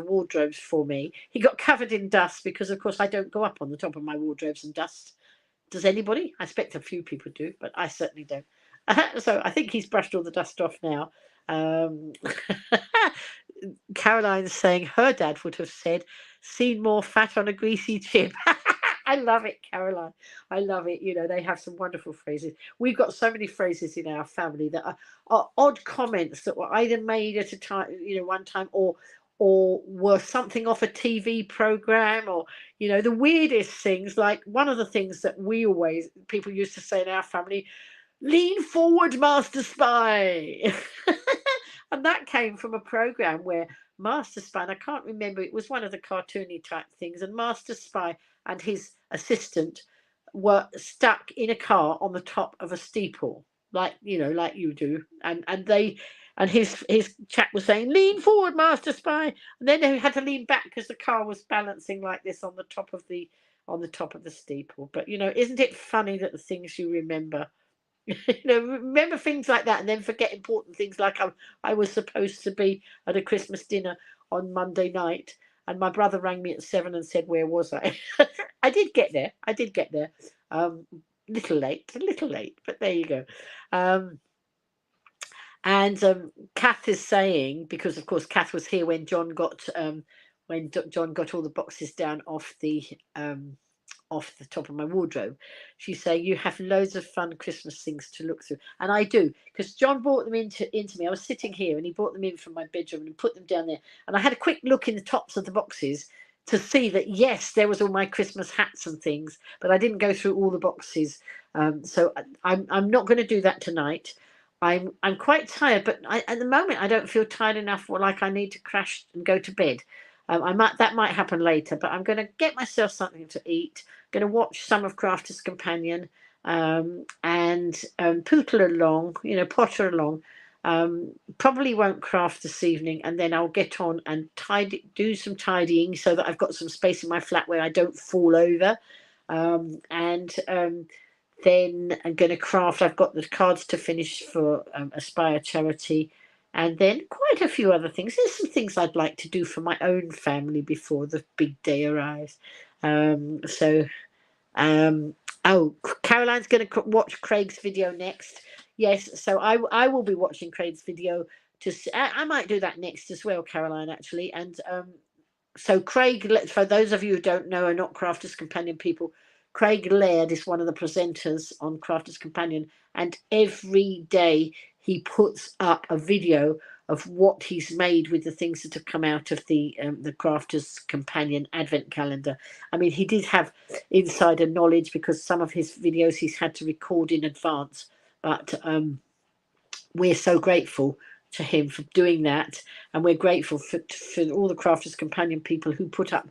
wardrobes for me. He got covered in dust because, of course, I don't go up on the top of my wardrobes and dust. Does anybody? I expect a few people do, but I certainly don't. So I think he's brushed all the dust off now. Caroline's saying her dad would have said, "Seen more fat on a greasy chip." I love it, Caroline. I love it. They have some wonderful phrases. We've got so many phrases in our family that are odd comments that were either made at a time, one time, or were something off a TV program, or the weirdest things. Like one of the things that people used to say in our family, "Lean forward, Master Spy." And that came from a program where Master Spy, and I can't remember, it was one of the cartoony type things, and Master Spy and his assistant were stuck in a car on the top of a steeple, like you do, and his chap was saying, "Lean forward, Master Spy," and then they had to lean back because the car was balancing like this on the top of the steeple. But isn't it funny that the things you remember remember things like that and then forget important things, like I was supposed to be at a Christmas dinner on Monday night, and my brother rang me at 7 and said, "Where was I?" I did get there. Little late, but there you go. And Kath is saying, because of course Kath was here when John got John got all the boxes down off the top of my wardrobe. She's saying, "You have loads of fun Christmas things to look through." And I do, because John brought them into me. I was sitting here and he brought them in from my bedroom and put them down there. And I had a quick look in the tops of the boxes to see that, yes, there was all my Christmas hats and things, but I didn't go through all the boxes. So I'm not going to do that tonight. I'm quite tired, but at the moment I don't feel tired enough, or like I need to crash and go to bed. That might happen later, but I'm going to get myself something to eat. Going to watch some of Crafter's Companion, and pootle along, potter along. Probably won't craft this evening, and then I'll get on and do some tidying so that I've got some space in my flat where I don't fall over. And then I'm going to craft. I've got the cards to finish for Aspire Charity. And then quite a few other things. There's some things I'd like to do for my own family before the big day arrives. Caroline's going to watch Craig's video next. Yes, so I will be watching Craig's video. I might do that next as well, Caroline, actually. And so Craig, for those of you who don't know, are not Crafters Companion people, Craig Laird is one of the presenters on Crafters Companion, and every day he puts up a video of what he's made with the things that have come out of the Crafters Companion Advent calendar. I mean, he did have insider knowledge because some of his videos he's had to record in advance, but we're so grateful to him for doing that, and we're grateful for all the Crafters Companion people who put up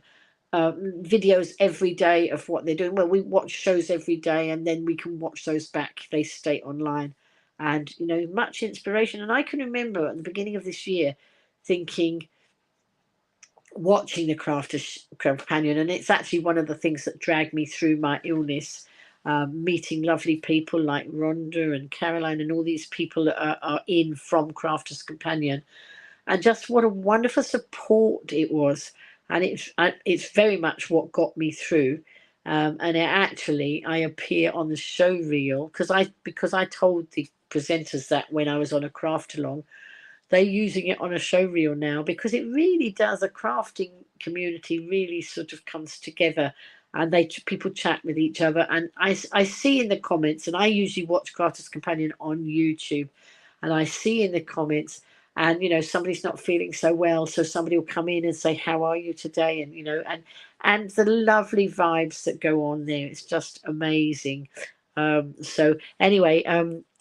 videos every day of what they're doing. Well, we watch shows every day, and then we can watch those back. They stay online, and much inspiration. And I can remember at the beginning of this year thinking, watching the Crafters Companion, and it's actually one of the things that dragged me through my illness. Meeting lovely people like Rhonda and Caroline and all these people that are in from Crafters Companion, and just what a wonderful support it was. and it's very much what got me through. And I appear on the show reel because I told the presenters that when I was on a craft along, they're using it on a show reel now because it really does. A crafting community really sort of comes together, and people chat with each other. And I see in the comments, and I usually watch Crafters Companion on YouTube, and I see in the comments, and somebody's not feeling so well, so somebody will come in and say, how are you today? And and the lovely vibes that go on there, it's just amazing. So anyway,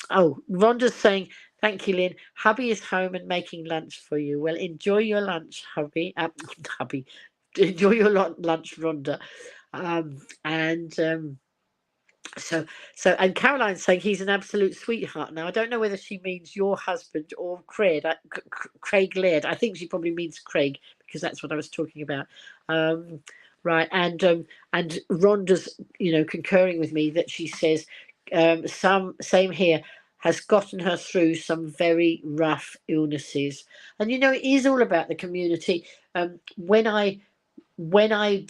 oh, Rhonda's saying, thank you, Lynn. Hubby is home and making lunch for you. Well, enjoy your lunch, hubby. Hubby, enjoy your lunch, Rhonda. And so and Caroline's saying he's an absolute sweetheart. Now I don't know whether she means your husband or Craig Laird. I think she probably means Craig because that's what I was talking about. Right, and Rhonda's concurring with me that she says same here, has gotten her through some very rough illnesses. And it is all about the community. When I when I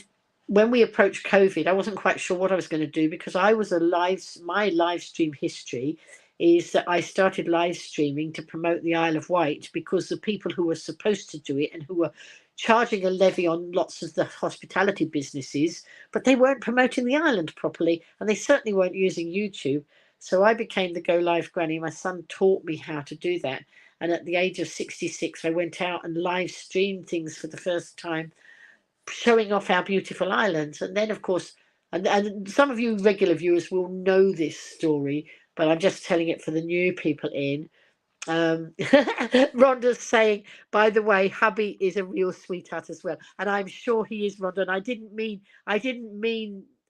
when we approached COVID, I wasn't quite sure what I was going to do because my live stream history is that I started live streaming to promote the Isle of Wight because the people who were supposed to do it and who were charging a levy on lots of the hospitality businesses, but they weren't promoting the island properly, and they certainly weren't using YouTube. So I became the Go Live Granny. My son taught me how to do that. And at the age of 66, I went out and live streamed things for the first time, showing off our beautiful islands. And then, of course, and some of you regular viewers will know this story, but I'm just telling it for the new people in. Rhonda's saying, by the way, hubby is a real sweetheart as well, and I'm sure he is, Rhonda. And I didn't mean.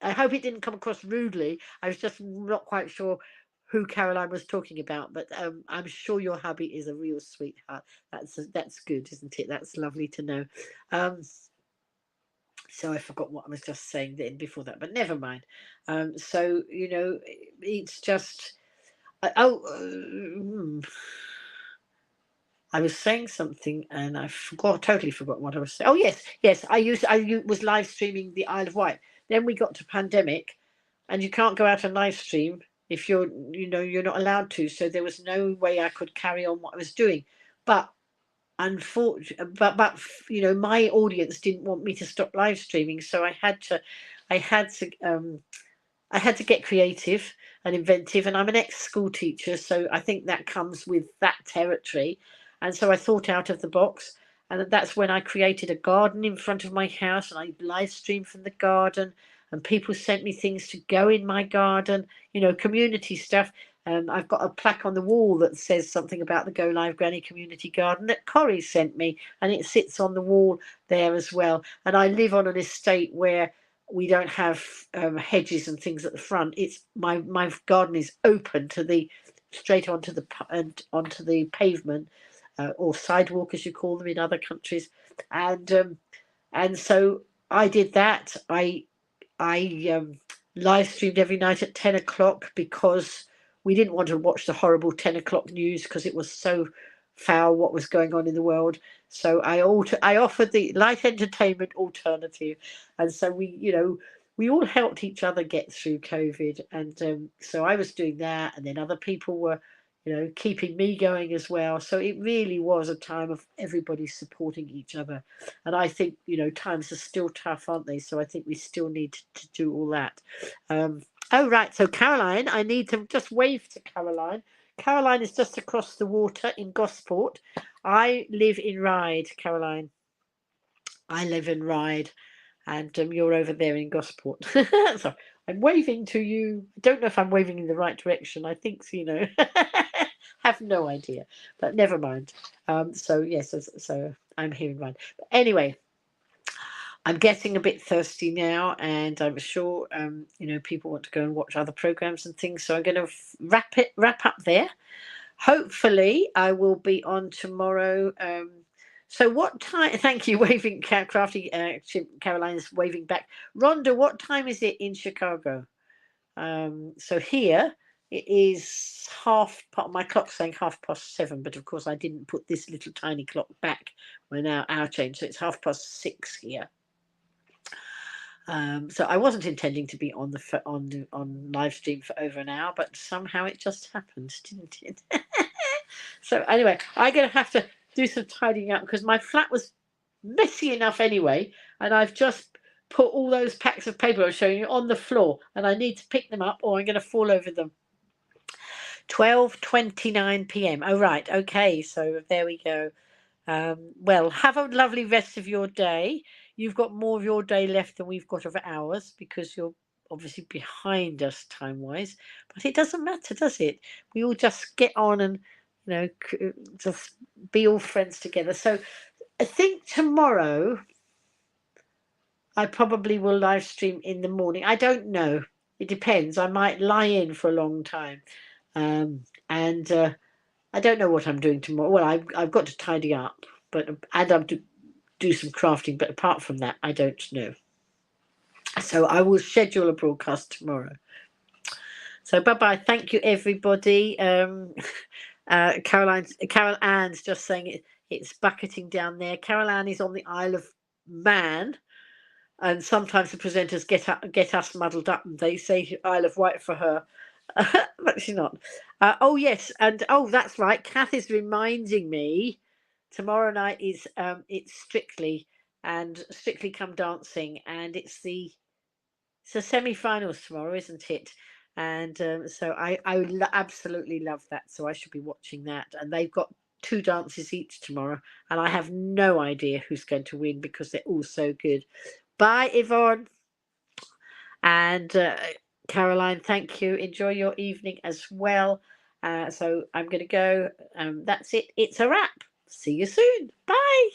I hope it didn't come across rudely. I was just not quite sure who Caroline was talking about, but I'm sure your hubby is a real sweetheart. That's good, isn't it? That's lovely to know. So I forgot what I was just saying then before that, but never mind. So it's just I was saying something and I totally forgot what I was saying. Oh yes, I was live streaming the Isle of Wight. Then we got to pandemic, and you can't go out and live stream if you're not allowed to. So there was no way I could carry on what I was doing, but unfortunately, but my audience didn't want me to stop live streaming, so I had to get creative and inventive. And I'm an ex-school teacher, so I think that comes with that territory. And so I thought out of the box, and that's when I created a garden in front of my house, and I live streamed from the garden, and people sent me things to go in my garden, community stuff. I've got a plaque on the wall that says something about the Go Live Granny Community Garden that Corrie sent me, and it sits on the wall there as well. And I live on an estate where we don't have hedges and things at the front. It's my garden is open to straight onto the pavement, or sidewalk as you call them in other countries, and so I did that. I live streamed every night at 10 o'clock because we didn't want to watch the horrible 10 o'clock news because it was so foul what was going on in the world. So I offered the light entertainment alternative, and so we all helped each other get through COVID. And so I was doing that, and then other people were keeping me going as well. So it really was a time of everybody supporting each other. And I think times are still tough, aren't they? So I think we still need to do all that. Oh right, so Caroline, I need to just wave to Caroline. Caroline is just across the water in Gosport. I live in Ryde, Caroline. I live in Ryde, and you're over there in Gosport. So I'm waving to you. I don't know if I'm waving in the right direction. I think have no idea, but never mind. So yes, so I'm here in Ryde. But anyway, I'm getting a bit thirsty now, and I'm sure people want to go and watch other programs and things. So I'm going to wrap up there. Hopefully, I will be on tomorrow. So what time? Thank you, waving crafty. Caroline is waving back. Rhonda, what time is it in Chicago? So here it is my clock's saying 7:30, but of course I didn't put this little tiny clock back when our change, so it's 6:30 here. So I wasn't intending to be on on live stream for over an hour, but somehow it just happened, didn't it? So anyway, I'm going to have to do some tidying up because my flat was messy enough anyway, and I've just put all those packs of paper I was showing you on the floor, and I need to pick them up or I'm going to fall over them. 12:29 p.m. Oh right, okay, so there we go. Well, have a lovely rest of your day. You've got more of your day left than we've got of ours because you're obviously behind us time wise. But it doesn't matter, does it? We all just get on and just be all friends together. So I think tomorrow I probably will live stream in the morning. I don't know. It depends. I might lie in for a long time, and I don't know what I'm doing tomorrow. Well, I've got to tidy up, but and I'm to do some crafting. But apart from that, I don't know. So I will schedule a broadcast tomorrow. So bye bye. Thank you everybody. Carol Ann's just saying it's bucketing down there. Carol Ann is on the Isle of Man, and sometimes the presenters get us muddled up, and they say Isle of Wight for her. But she's not. Oh yes, and oh that's right. Kath is reminding me tomorrow night is it's Strictly and Strictly Come Dancing, and it's the semi-finals tomorrow, isn't it? And so I absolutely love that. So I should be watching that, and they've got 2 dances each tomorrow, and I have no idea who's going to win because they're all so good. Bye, Yvonne. And Caroline, thank you. Enjoy your evening as well. So I'm going to go. That's it. It's a wrap. See you soon. Bye.